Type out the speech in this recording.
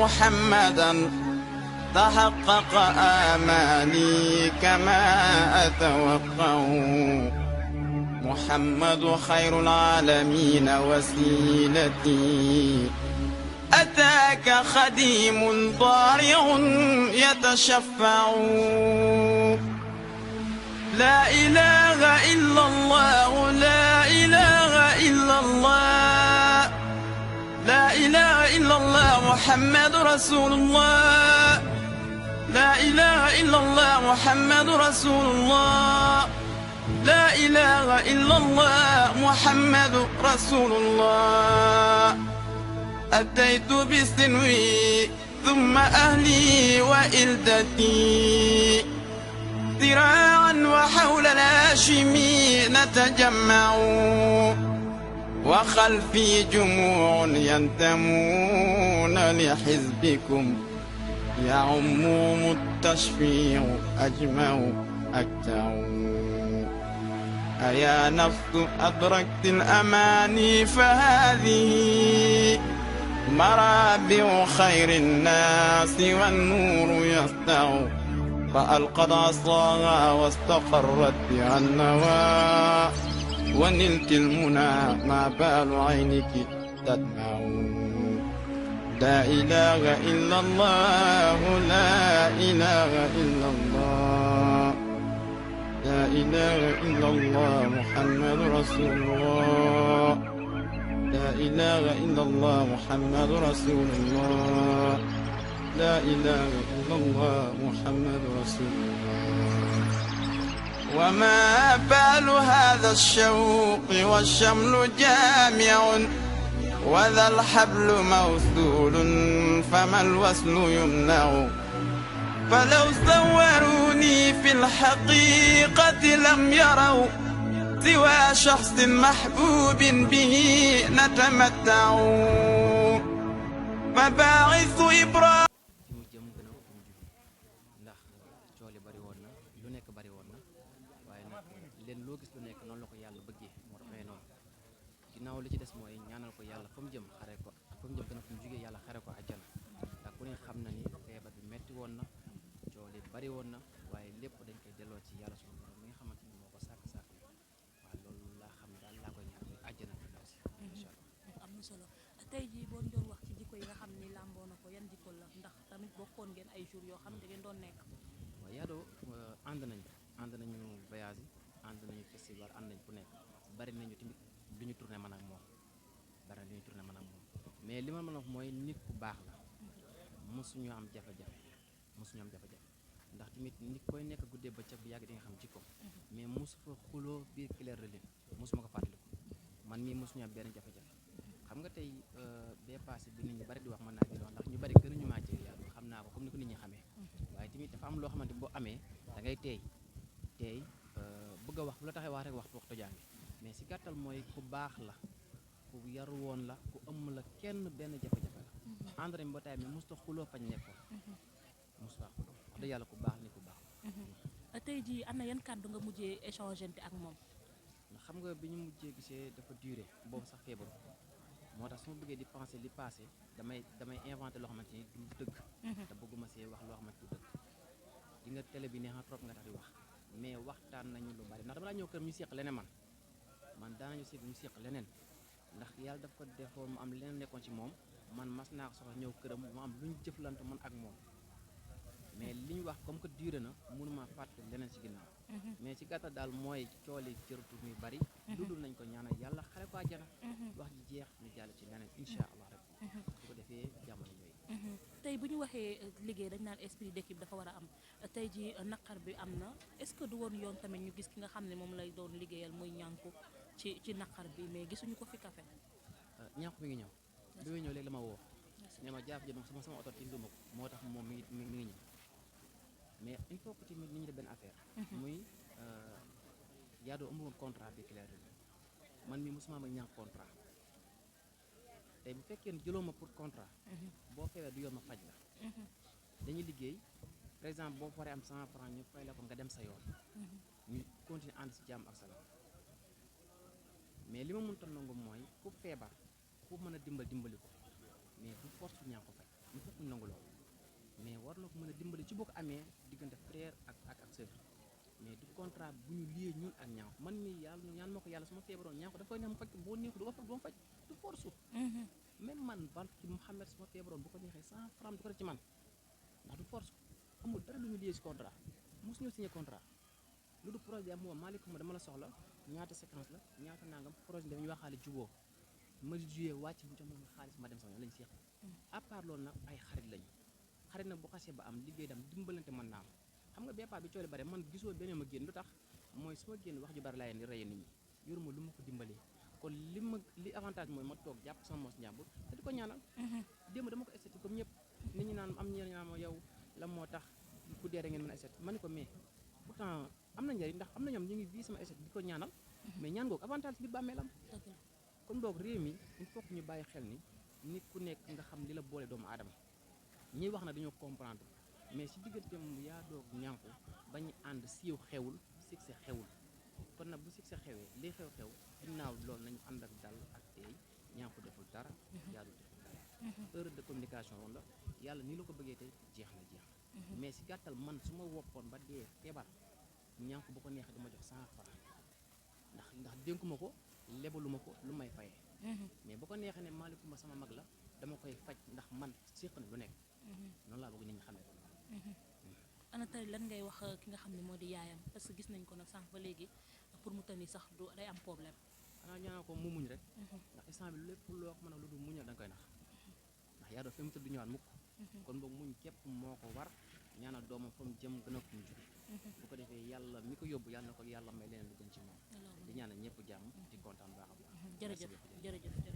محمدا تحقق آماني كما أتوقع. محمد خير العالمين وسيلتي، أتاك خديم ضارع يتشفع. لا إله إلا الله، لا إله إلا الله، لا إله إلا الله محمد رسول الله، لا إله إلا الله محمد رسول الله، لا إله إلا الله محمد رسول الله. أتيت بسنوي ثم أهلي وإلدتي، ذراعا وحول الهاشمي نتجمع، وخلفي جموع ينتمون لحزبكم، يعمهم التشفيع أجمع أكتع. أيا نفس أدركت الأماني فهذه مرابع خير الناس والنور يسطع. فألقت عصاها واستقرت بها النوى، ونلت المنى ما بال عينك تدمع. لا إله إلا الله، لا إله إلا الله، لا إله إلا الله محمد رسول الله، لا إله إلا الله محمد رسول الله، لا إله إلا الله محمد رسول الله. وما بال هذا الشوق والشمل جامع، وذا الحبل موصول فما الوصل يمنع. فلو صوروني في الحقيقة لم يروا سوى شخص محبوب به نتمتع. مباعث إبراهيم. ginnaaw li ci des mooy ñaanal ko yàlla fa mu jëm xare ko fa mu jëm gën a fu mu jugee yàlla xare ko àjjana ndax ku ne xam na ni feebar bi metti woon na coow li bari woon na waaye lépp dañ koy delloo ci yàlla suñu borom mi nga xamante ni moo ko sàkk waaw loolu laa xam daal laa koy ñaan muy àjjana fi ndaw si incha allah. am na solo tey jii boo doon wax ci jikko yi nga xam ni làmboo na ko yan jikko la ndax tamit bokkoon ngeen ay jours yoo xam ne da ngeen doon nekk. waaw Yado ànd nañu voyage yi ànd nañu festival ànd nañ fu nekk bari nañu tamit lu ñu tourné man ak moom mais li ma mën a wax mooy nit ku baax la mosuñu am jafe-jafe ndax tamit nit koy nekk guddee bëccëg bu yàgg di nga xam ci ko mais mosu fa xuloo biir clair de lune mosuma ko fàttaliku man mii mosuñu am benn jafe-jafe xam nga tey bee passé bi nit ñi bari di wax mën naa di wax ndax ñu bari gënuñu maa jege yàlla xam naa ko comme ni ko nit ñi xamee waaye tamit dafa am loo xamante boo amee da ngay teey bëgg a wax bu la taxee wax rek waxtu jaangi mais si gàttal mooy ku baax la ku yaru woon la ku ëmm la kenn benn jafe-jafe la André Mbootaay mi mosuta xuloo fañ nekkoon mosuta xuloo wax dëgg yàlla ku baax ni ku baax la tey jii am na yan kàddu nga mujjee échangeante ak moom ndax xam nga bi ñu mujjee gisee dafa duré boobu sax feebaru moo tax su ma bëggee di penser li passé damay inventé loo xamante ni du dëgg te bëgguma see wax loo xamante du dëgg di nga télé bi neex na trop nga tax di wax mais waxtaan nañu lu bari ndax dama laa ñëw kër ñu seq leneen man daanañu seq ñu seq leneen ndax yàlla daf ko defoon mu am leneen nekkoon ci moom man mas naa ko soxla ñëw këram mu am lu ñu jëflante man ak moom mais li ñu wax comme que duré na mënuma fàtte leneen ci ginnaaw mais ci gàttal daal mooy cooli jërëtu muy bari lu dul nañ ko ñaanal yàlla xare ko àjjana wax ji jeex ñu jàll ci leneen insha allah rek su ko defee jamono yooyu tey bu ñu waxee liggéey dañ naan esprit d'équipe dafa war a am tey ji naqar bi am na est-ce que du woon yoon tamit ñu gis ki nga xam ne moom lay doon liggéeyal muy ñànku ci naqar bi mais gisuñu ko fi café ñànku mi ngi ñëw bi muy ñëw léegi la ma woo ne ma jaaf jëm sama oto ci nduma ko moo tax moom mi ngi ñëw mais il faut que tamit nit ñi def benn affaire muy Yado amul woon contrat bi clair man mii mosuma ma ñànk contrat tey bu fekkee ne jëloo ma pour contrat boo feewee du yoon ma faj la dañuy liggéey par exemple boo faree am 100 francs ñu fay la ko nga dem sa yoon ñu continuer ànd si jàmm ak salaam mais li ma mënta nangu mooy ku feebar ku mën a dimbali ko mais du force ñaa ko faj il faut que nangu loolu mais war na ko mën a dimbali ci boo ko amee diggante frère ak sœur mais du contrat bu ñu lié ñun ak ñaaw man mii yàlla ñaan ma ko yàlla su ma feebaroon ñaaw ko dafa koy neex ma faj ko boo neexu du ko faj du ma faj du force même man barki Mouhamed su ma feebaroon bu ko neexee 100 francs du ko def ci man ndax du force amul dara lu ñu lié si contrat mosu ñoo signé contrat lu du projet am moom maaleykum dama la soxla ñaata séquence la ñaata nangam projet dañuy waxaale juboo ma juyee wàcc bu jox ma xaalis ma dem sama yoon lañu seex à part loolu nag ay xarit lañu xarit nag bu xasee ba am liggéey dam dimbalante mën naa am xam nga bépp bi coole bare man gisoo beneen ma génn lu tax mooy su ma génn wax ju bari laa leen di reye nit ñi yoruma lu ma ko dimbalee kon li avantage mooy ma toog jàpp sama mos njàmbur te di ko ñaanal démb dama ko estati comme ñëpp nit ñi naan am ñeen ñaan ma yow la moo tax ku dee da ngeen mën a estati ma ne ko mais pourtant am na njëriñ ndax am na ñoom ñu ngi bii sama estati di ko ñaanal mais ñaan googu avantage bi bàmmeelam kon boog réew mi il faut que ñu bàyyi xel ni nit ku nekk nga xam li la boole doomu aadama ñuy wax na dañoo comprendre mais si digganteem yaa doog ñànku bañu ànd siiw xewul succès xewul kon nag bu succès xewee lii xew-xew ginnaaw loolu nañu ànd ak dal ak teey ñànku deful dara yaa du deful dara erreur de communication woon la yàlla nii la ko bëggee tey jeex na mais si gàttal man su ma woppoon ba dee feebar ñànku bu ko neexee dama jox 100 francs ndax dénkuma ko lebaluma ko lu may fayee mais bu ko neexee ne maalikuma sama mag la dama koy faj ndax man séq na lu nekk noonu laa bëgg nit ñi xamee ko ana tey lan ngay wax ki nga xam ne moo di yaayam parce que gis nañ ko nag sànq ba léegi pour mu tani sax du day am problème xanaa ñaanal ko mu muñ rek ndax instant bi lépp loo ko mën a lu dul muñal da nga koy nax ndax yaa doo fi mu tëdd ñëwaat mukk kon boobu muñ képp moo ko war ñaanal doomam fa mu jëm gën a ko mu jóge bu ko defee yàlla mi ko yóbbu yàlla na ko yàlla may leneen lu gën ci moom di ñaanal ñëpp jàmm di kontaan baax a baax jërëjëf